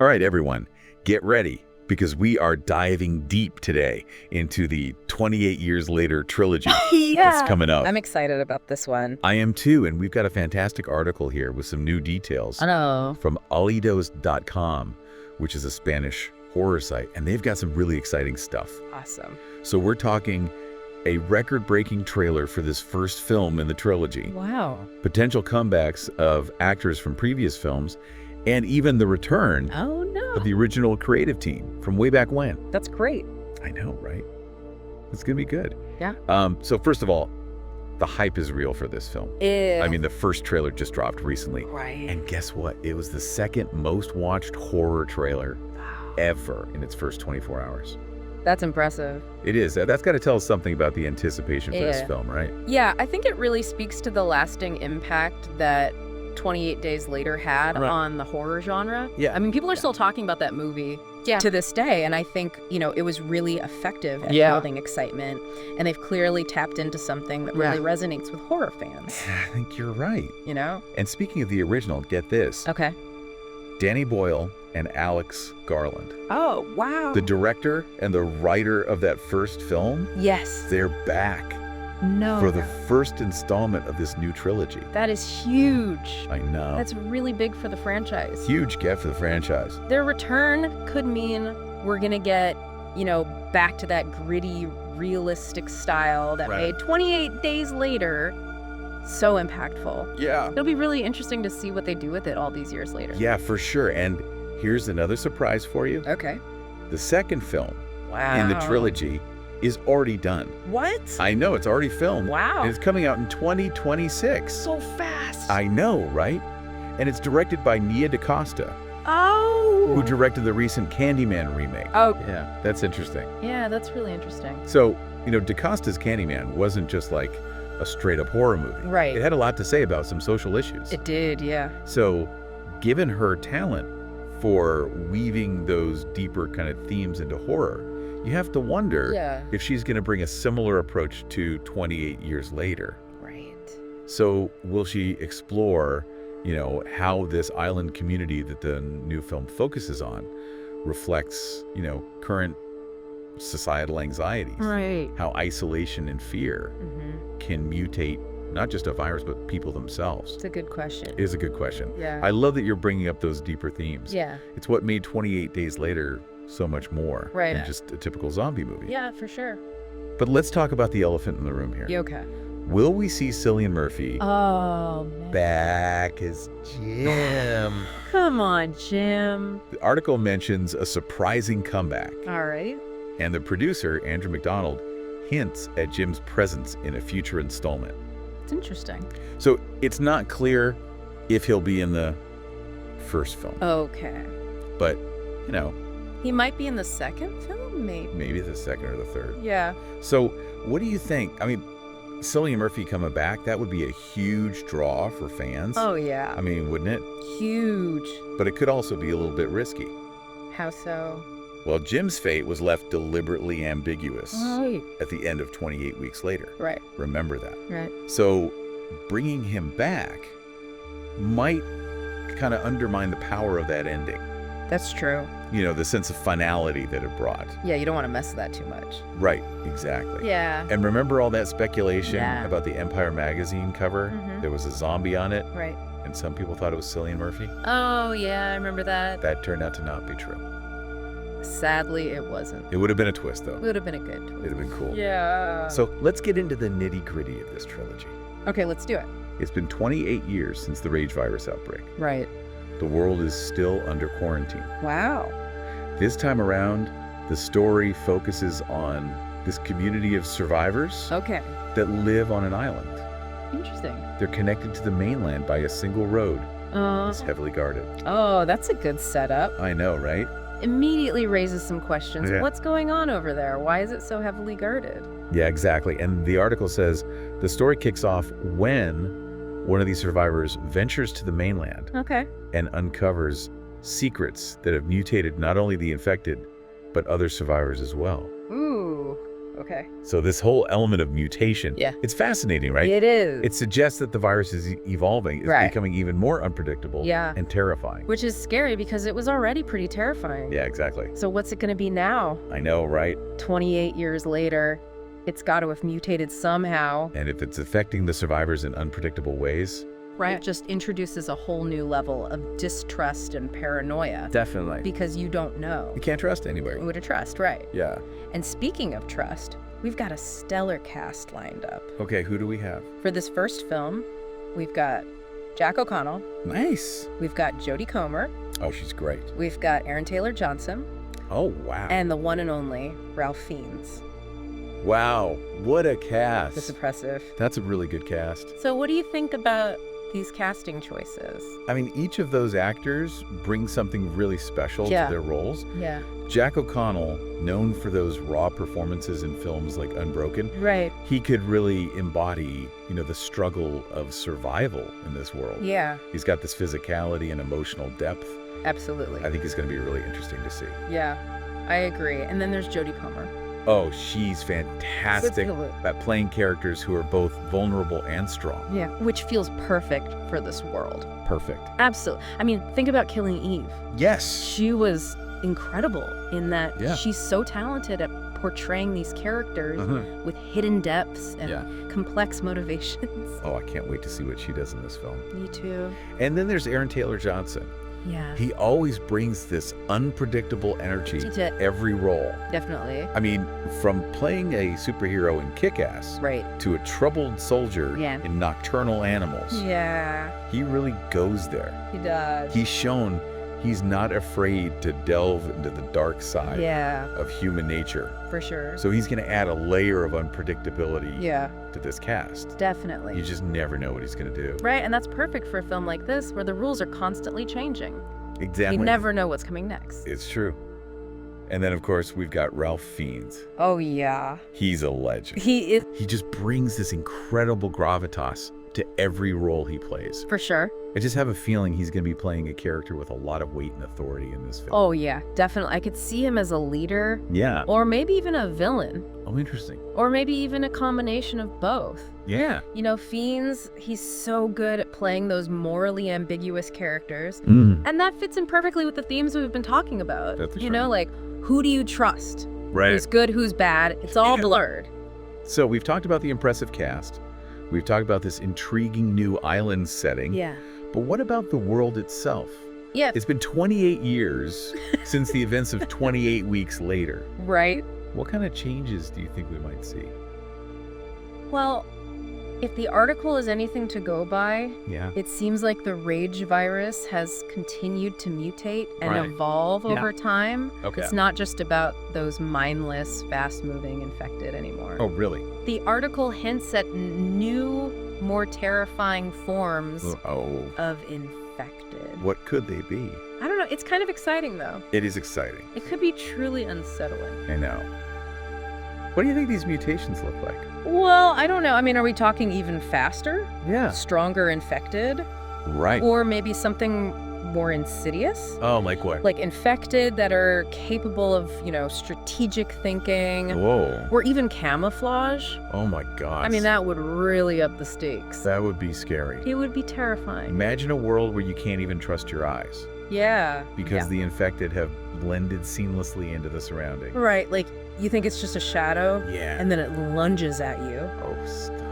All right, everyone, get ready because we are diving deep today into the 28 years later trilogy that's coming up. I'm excited about this one. I am too, and we've got a fantastic article here with some new details I know. from alidos.com, which is a Spanish horror site, and they've got some really exciting stuff. Awesome. So we're talking a record-breaking trailer for this first film in the trilogy. Wow. Potential comebacks of actors from previous films, and even the return Oh, no. of the original creative team from way back when. That's great. I know, right? It's gonna be good. Yeah. So first of all, the hype is real for this film. I mean, the first trailer just dropped recently. Right. And guess what? It was the second most watched horror trailer ever in its first 24 hours. That's impressive. It is. That's got to tell us something about the anticipation for this Yeah. film, right? Yeah, I think it really speaks to the lasting impact that 28 Days Later had Right. on the horror genre. Yeah. I mean, people are still talking about that movie to this day, and I think, it was really effective at Yeah. building excitement, and they've clearly tapped into something that really resonates with horror fans, I think you're right. And speaking of the original, get this. Okay. Danny Boyle and Alex Garland, Oh, wow. the director and the writer of that first film, Yes. they're back No. for the first installment of this new trilogy. That is huge. I know. That's really big for the franchise. Huge get for the franchise. Their return could mean we're going to get, back to that gritty, realistic style that Right. made 28 Days Later so impactful. Yeah. It'll be really interesting to see what they do with it all these years later. Yeah, for sure. And here's another surprise for you. Okay. The second film Wow. in the trilogy is already done. What? I know, it's already filmed. Wow. And it's coming out in 2026. So fast. I know, right? And it's directed by Nia DaCosta, Oh. who directed the recent Candyman remake. Oh. Yeah, that's interesting. Yeah, that's really interesting. So, DaCosta's Candyman wasn't just like a straight-up horror movie. Right. It had a lot to say about some social issues. It did, yeah. So, given her talent for weaving those deeper kind of themes into horror, you have to wonder Yeah. if she's going to bring a similar approach to 28 years later. Right. So will she explore, how this island community that the new film focuses on reflects, current societal anxieties? Right. How isolation and fear Mm-hmm. can mutate not just a virus, but people themselves? It's a good question. It is a good question. Yeah. I love that you're bringing up those deeper themes. Yeah. It's what made 28 Days Later so much more Right. than just a typical zombie movie. Yeah, for sure. But let's talk about the elephant in the room here. You okay? Will we see Cillian Murphy Oh, man. back as Jim? Come on, Jim. The article mentions a surprising comeback, All right. and the producer, Andrew McDonald, hints at Jim's presence in a future installment. It's interesting. So it's not clear if he'll be in the first film, Okay. but, He might be in the second film, maybe. maybe the second or the third. Yeah. So what do you think? I mean, Cillian Murphy coming back, that would be a huge draw for fans. Oh, yeah. I mean, wouldn't it? Huge. But it could also be a little bit risky. How so? Well, Jim's fate was left deliberately ambiguous Right. at the end of 28 weeks later. Right. Remember that. Right. So bringing him back might kind of undermine the power of that ending. That's true. The sense of finality that it brought. Yeah, you don't want to mess with that too much. Right, exactly. Yeah. And remember all that speculation Yeah. about the Empire magazine cover? Mhm. There was a zombie on it, Right. and some people thought it was Cillian Murphy. Oh, yeah, I remember that. That turned out to not be true. Sadly, it wasn't. It would have been a twist, though. It would have been a good twist. It'd have been cool. Yeah. So let's get into the nitty-gritty of this trilogy. Okay, let's do it. It's been 28 years since the rage virus outbreak. Right. The world is still under quarantine. Wow. This time around, the story focuses on this community of survivors Okay. that live on an island. Interesting. They're connected to the mainland by a single road. It's heavily guarded. Oh, that's a good setup. I know, right? Immediately raises some questions. Yeah. What's going on over there? Why is it so heavily guarded? Yeah, exactly. And the article says the story kicks off when one of these survivors ventures to the mainland Okay. and uncovers secrets that have mutated not only the infected, but other survivors as well. Ooh. okay. So this whole element of mutation, Yeah. it's fascinating, right? It is. It suggests that the virus is evolving, is Right. becoming even more unpredictable Yeah. and terrifying. Which is scary because it was already pretty terrifying. Yeah, exactly. So what's it going to be now? I know, right? 28 years later, it's got to have mutated somehow. And if it's affecting the survivors in unpredictable ways, Right. It just introduces a whole new level of distrust and paranoia definitely. because you don't know You can't trust anybody. who to trust, right? Yeah. And speaking of trust, we've got a stellar cast lined up. Okay, who do we have? For this first film, we've got Jack O'Connell, Nice. we've got Jodie Comer, Oh, she's great. we've got Aaron Taylor Johnson, Oh, wow. and the one and only Ralph Fiennes. Wow, what a cast. That's impressive. That's a really good cast. So what do you think about these casting choices? I mean, each of those actors brings something really special Yeah. to their roles. Yeah. Jack O'Connell, known for those raw performances in films like Unbroken, Right. he could really embody, the struggle of survival in this world. Yeah, He's got this physicality and emotional depth. absolutely. I think it's going to be really interesting to see. Yeah, I agree. And then there's Jodie Comer. Oh, she's fantastic Good. at playing characters who are both vulnerable and strong. Yeah, which feels perfect for this world. Perfect. Absolutely. I mean, think about Killing Eve. Yes. She was incredible in that Yeah. she's so talented at portraying these characters Uh-huh. with hidden depths and Yeah. complex motivations. Oh, I can't wait to see what she does in this film. Me too. And then there's Aaron Taylor Johnson. Yeah, He always brings this unpredictable energy to To- every role. definitely. I mean, from playing a superhero in Kick-Ass Right. to a troubled soldier Yeah. in Nocturnal Animals, Yeah, he really goes there. he does. He's shown he's not afraid to delve into the dark side Yeah, of human nature. for sure. So he's going to add a layer of unpredictability Yeah, to this cast. definitely. You just never know what he's going to do. Right, and that's perfect for a film like this where the rules are constantly changing. Exactly. You never know what's coming next. It's true. And then, of course, we've got Ralph Fiennes. Oh, yeah. He's a legend. He is, He just brings this incredible gravitas to every role he plays. for sure. I just have a feeling he's going to be playing a character with a lot of weight and authority in this film. Oh, yeah, definitely. I could see him as a leader, Yeah. or maybe even a villain, Oh, interesting. or maybe even a combination of both. Yeah. You know, Fiennes, he's so good at playing those morally ambiguous characters, Mm. and that fits in perfectly with the themes we've been talking about. That's You true. know, like, who do you trust? Right. Who's good, who's bad? It's all Yeah. blurred. So we've talked about the impressive cast. We've talked about this intriguing new island setting. Yeah. But what about the world itself? Yeah, It's been 28 years since the events of 28 weeks later. right. What kind of changes do you think we might see? Well, if the article is anything to go by, Yeah. it seems like the rage virus has continued to mutate and Right. evolve Yeah. over time. Okay. It's not just about those mindless, fast-moving infected anymore. Oh, really? The article hints at new, more terrifying forms Oh. of infected. What could they be? I don't know. It's kind of exciting, though. It is exciting. It could be truly unsettling. I know. What do you think these mutations look like? Well, I don't know. I mean, are we talking even faster? Yeah. Stronger infected? Right. Or maybe something more insidious? Oh, like what? Like infected that are capable of, strategic thinking, Whoa. or even camouflage. Oh my gosh. I mean, that would really up the stakes. That would be scary. It would be terrifying. Imagine a world where you can't even trust your eyes Yeah. because Yeah. the infected have blended seamlessly into the surrounding. Right, like you think it's just a shadow, Yeah. and then it lunges at you. Oh, stop.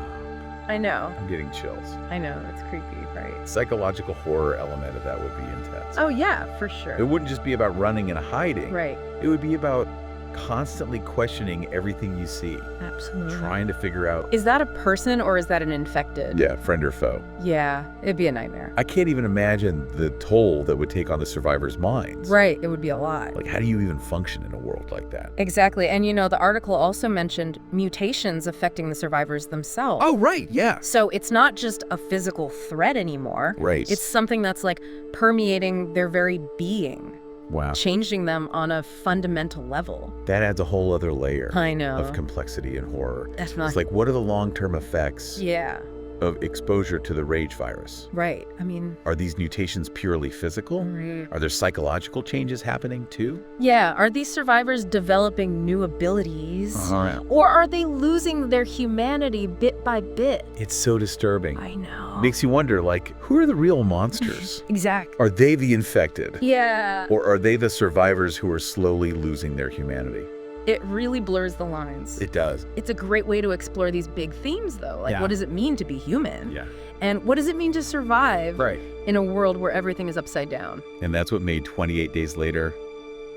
I know. I'm getting chills. I know. It's creepy, right? Psychological horror element of that would be intense. Oh, yeah, for It sure. wouldn't just be about running and hiding. Right. It would be about constantly questioning everything you see, Absolutely. trying to figure out, Is that a person or is that an infected? yeah, friend or foe. Yeah, it'd be a nightmare. I can't even imagine the toll that would take on the survivors' minds. Right, it would be a lot. Like, how do you even function in a world like that? Exactly. And the article also mentioned mutations affecting the survivors themselves. Oh, right, yeah. So it's not just a physical threat anymore. Right. It's something that's like permeating their very being, Wow. changing them on a fundamental level. That adds a whole other layer I know. of complexity and horror. Definitely. It's like, what are the long-term effects Yeah. of exposure to the rage virus. Right. I mean, Are these mutations purely physical? right. Are there psychological changes happening too? Yeah. Are these survivors developing new abilities? Right. Or are they losing their humanity bit by bit? It's so disturbing. I know. Makes you wonder, like, who are the real monsters? Exactly. Are they the infected? Yeah. Or are they the survivors who are slowly losing their humanity? It really blurs the lines. It does. It's a great way to explore these big themes, though. Like, Yeah. what does it mean to be human? Yeah. And what does it mean to survive Right. in a world where everything is upside down? And that's what made 28 Days Later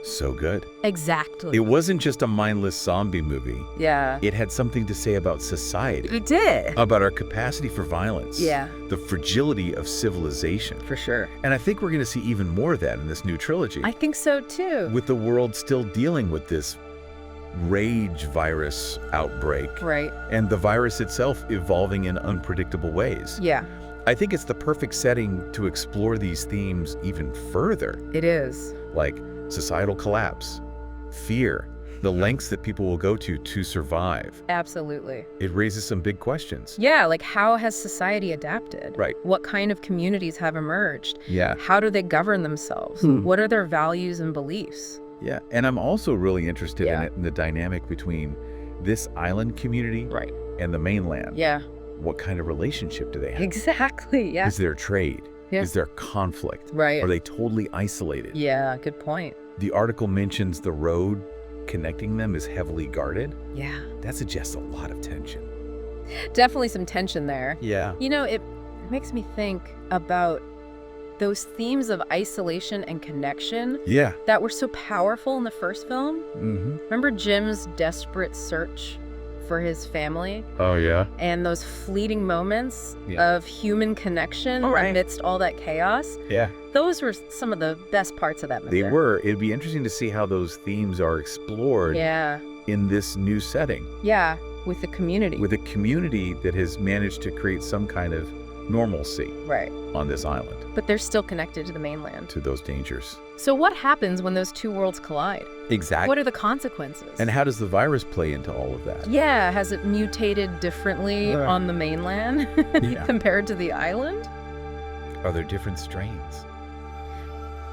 so good. Exactly. It wasn't just a mindless zombie movie. Yeah. It had something to say about society, It did. about our capacity for violence, Yeah. the fragility of civilization. For sure. And I think we're going to see even more of that in this new trilogy, I think so, too. with the world still dealing with this rage virus outbreak Right. and the virus itself evolving in unpredictable ways. Yeah, I think it's the perfect setting to explore these themes even further, it is. like societal collapse, fear, the lengths that people will go to survive. Absolutely. It raises some big questions. Yeah, like how has society adapted? Right. What kind of communities have emerged? Yeah. How do they govern themselves? What are their values and beliefs? Yeah. And I'm also really interested Yeah. in the dynamic between this island community Right. and the mainland. Yeah. What kind of relationship do they have? Exactly. Yeah. Is there trade? Yeah. Is there conflict? Right. Are they totally isolated? Yeah, good point. The article mentions the road connecting them is heavily guarded. Yeah. That suggests a lot of tension. Definitely some tension there. Yeah. You know, it makes me think about those themes of isolation and connection Yeah. that were so powerful in the first film. Mm-hmm. Remember Jim's desperate search for his family Oh, yeah. and those fleeting moments Yeah. of human connection All right. amidst all that chaos? Yeah. Those were some of the best parts of that movie. They were. It'd be interesting to see how those themes are explored Yeah. in this new setting Yeah. With the community. with a community that has managed to create some kind of normalcy Right. on this island But they're still connected to the mainland. to those dangers. So what happens when those two worlds collide? Exactly. What are the consequences? And how does the virus play into all of that? Yeah, has it mutated differently Right. on the mainland Yeah. compared to the island? Are there different strains?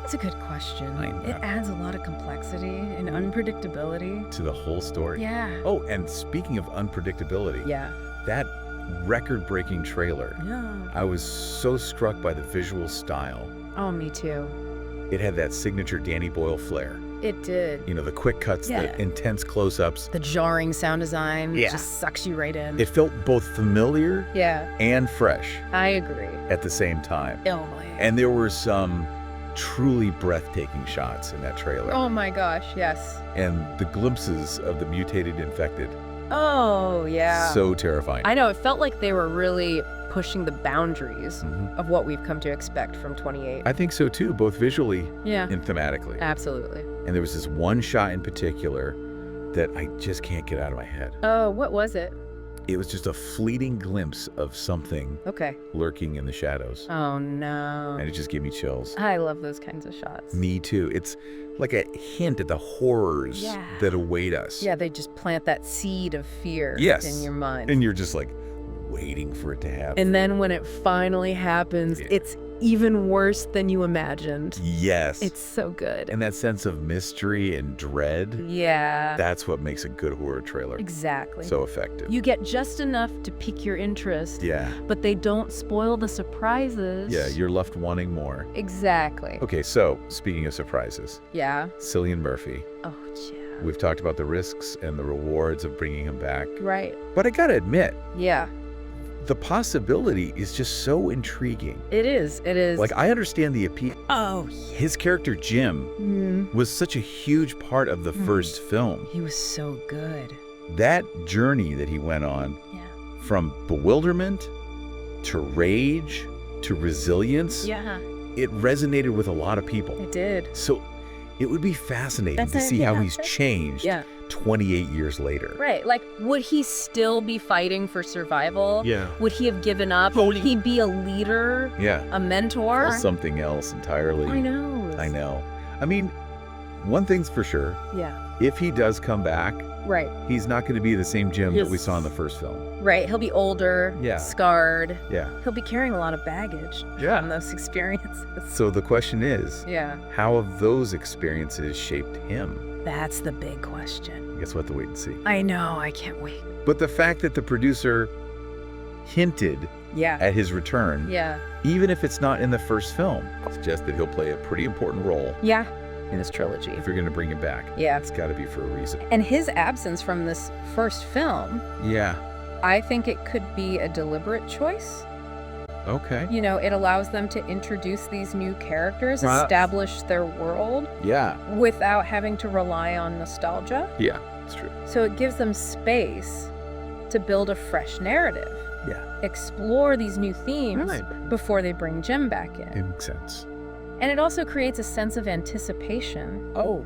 That's a good question. I know. It adds a lot of complexity and unpredictability. To the whole story? Yeah. Oh, and speaking of unpredictability, Yeah. that record-breaking trailer, Yeah. I was so struck by the visual style. Oh, me too. It had that signature Danny Boyle flair. It did. You know, the quick cuts, Yeah. the intense close-ups. The jarring sound design Yeah. just sucks you right in. It felt both familiar Yeah, and fresh I agree. at the same time. Oh my. And there were some truly breathtaking shots in that trailer. Oh my gosh, yes. And the glimpses of the mutated infected. Oh, yeah. So terrifying. I know, it felt like they were really pushing the boundaries Mhm. of what we've come to expect from 28. I think so too, both visually Yeah, and thematically. absolutely. And there was this one shot in particular that I just can't get out of my head. Oh, what was it? It was just a fleeting glimpse of something Okay. lurking in the shadows. Oh, no. And it just gave me chills. I love those kinds of shots. Me too. It's like a hint at the horrors Yeah. that await us. Yeah, they just plant that seed of fear Yes. in your mind. And you're just like waiting for it to happen. And then when it finally happens, Yeah. it's even worse than you imagined. Yes. It's so good. And that sense of mystery and dread, Yeah, that's what makes a good horror trailer exactly. so effective. You get just enough to pique your interest, Yeah. but they don't spoil the surprises. Yeah, you're left wanting more. Exactly. Okay, so speaking of surprises, Yeah. Cillian Murphy. Oh, yeah. We've talked about the risks and the rewards of bringing him back. Right. But I gotta admit, Yeah. the possibility is just so intriguing. It is. It is. Like, I understand the appeal. oh, His character, Jim, was such a huge part of the first film. he was so good. That journey that he went on, Yeah. from bewilderment to rage to resilience, Yeah, it resonated with a lot of people. it did. So it would be fascinating That's to it, see how yeah. he's changed Yeah. 28 years later. Right. Like, would he still be fighting for survival? Yeah. Would he have given up? Oh, Would he be a leader? Yeah. A mentor? Or something else entirely. I know. I know. I mean, One thing's for sure. Yeah. If he does come back, Right. he's not going to be the same Jim that we Yes. saw in the first film. Right. He'll be older, Yeah. scarred. Yeah. He'll be carrying a lot of baggage Yeah. from those experiences. So the question is, Yeah. how have those experiences shaped him? That's the big question. I guess we'll have to wait and see. I know. I can't wait. But the fact that the producer hinted Yeah. at his return, Yeah. even if it's not in the first film, suggests that he'll play a pretty important role Yeah. In this trilogy. if you're going to bring him back. Yeah. It's got to be for a reason. And his absence from this first film, Yeah. I think it could be a deliberate choice. Okay. You know, it allows them to introduce these new characters, Right. establish their world Yeah. without having to rely on nostalgia. Yeah. It's true. So it gives them space to build a fresh narrative, Yeah. explore these new themes Right. before they bring Jim back in. It makes sense. And it also creates a sense of anticipation Oh.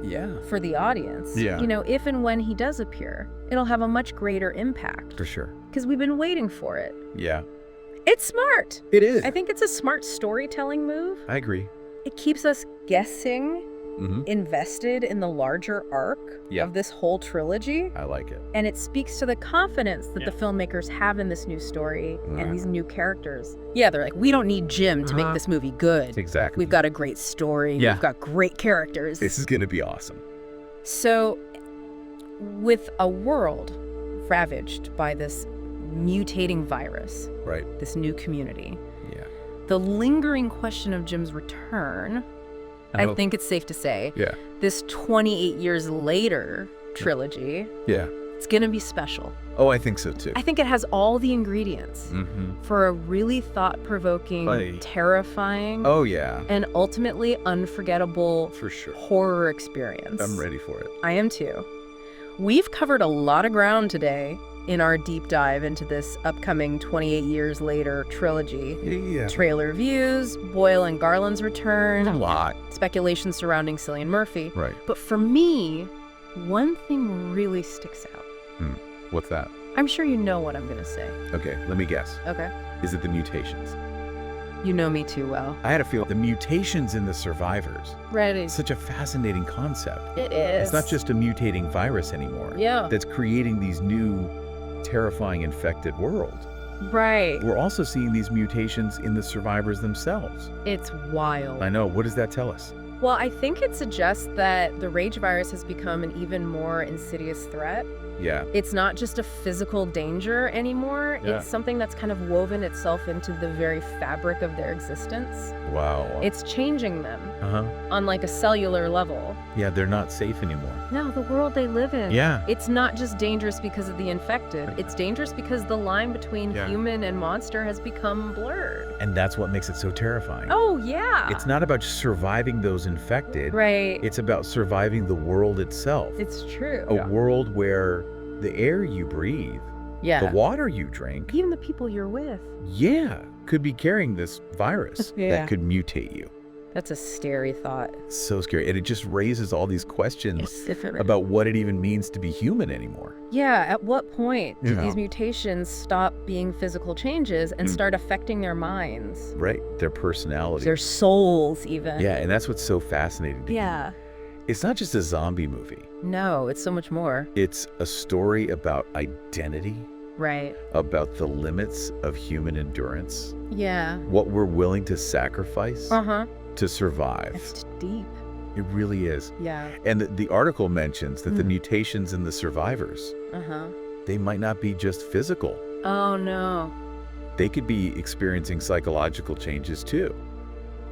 Yeah. for the audience. Yeah. You know, if and when he does appear, it'll have a much greater impact For sure. because we've been waiting for it. Yeah. It's smart. It is. I think it's a smart storytelling move. I agree. It keeps us guessing, Mm-hmm. invested in the larger arc Yeah. of this whole trilogy. I like it. And it speaks to the confidence that the filmmakers have in this new story Right. and these new characters. Yeah, they're like, we don't need Jim to make this movie good. Exactly. We've got a great story. Yeah. We've got great characters. This is going to be awesome. So, with a world ravaged by this mutating virus, Right. this new community, Yeah. the lingering question of Jim's return, I think it's safe to say, Yeah. this 28 years later trilogy, Yeah. it's going to be special. Oh, I think so too. I think it has all the ingredients Mm-hmm. for a really thought-provoking, Aye. terrifying, Oh, yeah. and ultimately unforgettable For sure. horror experience. I'm ready for it. I am too. We've covered a lot of ground today in our deep dive into this upcoming 28 years later trilogy. Yeah. Trailer views, Boyle and Garland's return, A lot. speculation surrounding Cillian Murphy. Right. But for me, one thing really sticks out. What's that? I'm sure you know what I'm going to say. Okay, let me guess. Okay. Is it the mutations? You know me too well. I had a feel the mutations in the survivors. Ready. It's such a fascinating concept. It is. It's not just a mutating virus anymore. Yeah. That's creating these new, terrifying infected world. Right. We're also seeing these mutations in the survivors themselves. It's wild. I know. What does that tell us? Well, I think it suggests that the rage virus has become an even more insidious threat. Yeah. It's not just a physical danger anymore. Yeah. It's something that's kind of woven itself into the very fabric of their existence. Wow. It's changing them Uh-huh. on like a cellular level. Yeah, they're not safe anymore. No, the world they live in. Yeah. It's not just dangerous because of the infected. It's dangerous because the line between Yeah. human and monster has become blurred. And that's what makes it so terrifying. Oh, yeah. It's not about just surviving those infected. Right. It's about surviving the world itself. It's true. A world where the air you breathe, Yeah. the water you drink, Even the people you're with. yeah, could be carrying this virus Yeah. that could mutate you. That's a scary thought. So scary. And it just raises all these questions about what it even means to be human anymore. Yeah, at what point do Yeah. these mutations stop being physical changes and start affecting their minds? Right. Their personality. Their souls, even. Yeah, and that's what's so fascinating to me. Yeah. It's not just a zombie movie. No, it's so much more. It's a story about identity, Right. about the limits of human endurance, Yeah. what we're willing to sacrifice Uh-huh. to survive. It's deep. It really is. Yeah. And the article mentions that the mutations in the survivors, Uh-huh. they might not be just physical. Oh, no. They could be experiencing psychological changes too.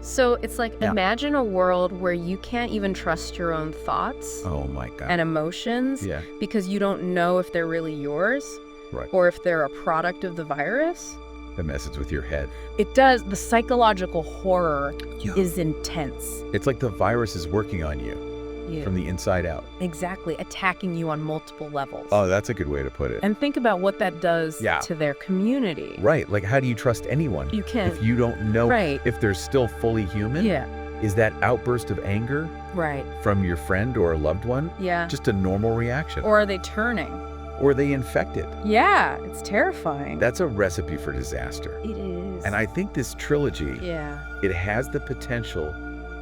So it's like, Yeah. imagine a world where you can't even trust your own thoughts Oh my God. and emotions Yeah. because you don't know if they're really yours Right. or if they're a product of the virus. That messes with your head. It does. The psychological horror Yeah. is intense. It's like the virus is working on you Yeah. from the inside out. Exactly. Attacking you on multiple levels. Oh, that's a good way to put it. And think about what that does Yeah. to their community. Right. Like, how do you trust anyone? You can't. If you don't know Right. if they're still fully human. Yeah. Is that outburst of anger Right. from your friend or a loved one Yeah. just a normal reaction? Or are they turning? Or are they infected? Yeah. It's terrifying. That's a recipe for disaster. It is. And I think this trilogy, Yeah. it has the potential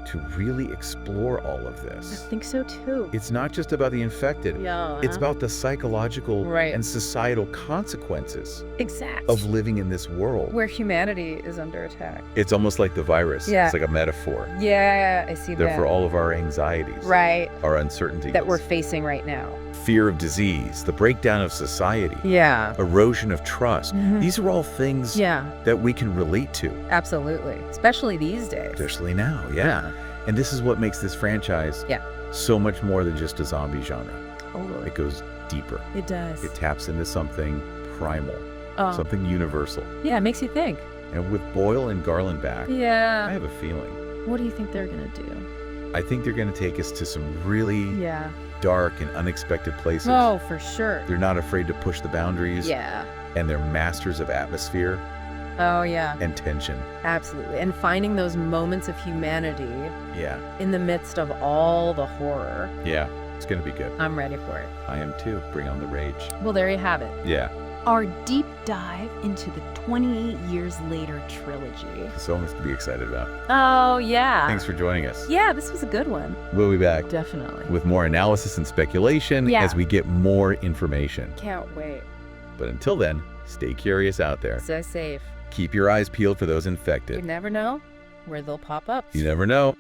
to really explore all of I this. think so too. It's not just about the infected. Yeah. It's about the psychological Right. and societal consequences exact of living in this world. where humanity is under attack. It's almost like the virus. Yeah. It's like a metaphor. Yeah, I see They're that. for all of our anxieties, Right, our uncertainties, that we're facing right now. fear of disease, the breakdown of society, Yeah. erosion of trust. Mhm. These are all things Yeah, that we can relate to, absolutely. Especially these days. especially now. Yeah. And this is what makes this franchise Yeah. so much more than just a zombie genre. Totally. It goes deeper. It does. It taps into something primal, Oh. something universal. Yeah, it makes you think. And with Boyle and Garland back, I Yeah. have a feeling. What do you think they're going to do? I think they're going to take us to some really Yeah. dark and unexpected places. Oh, for sure. They're not afraid to push the boundaries. Yeah. And they're masters of atmosphere Oh, yeah. and tension. Absolutely. And finding those moments of humanity Yeah. in the midst of all the horror. Yeah. It's going to be good. I'm ready for it. I am too. Bring on the rage. Well, there you have it. Yeah. Our deep dive into the 28 Years Later trilogy. So much to be excited about. Oh, yeah. Thanks for joining us. Yeah, this was a good one. We'll be back Definitely. with more analysis and speculation Yeah. as we get more information. Can't wait. But until then, stay curious out there. Stay safe. Keep your eyes peeled for those You infected. never know where they'll pop up. You never know.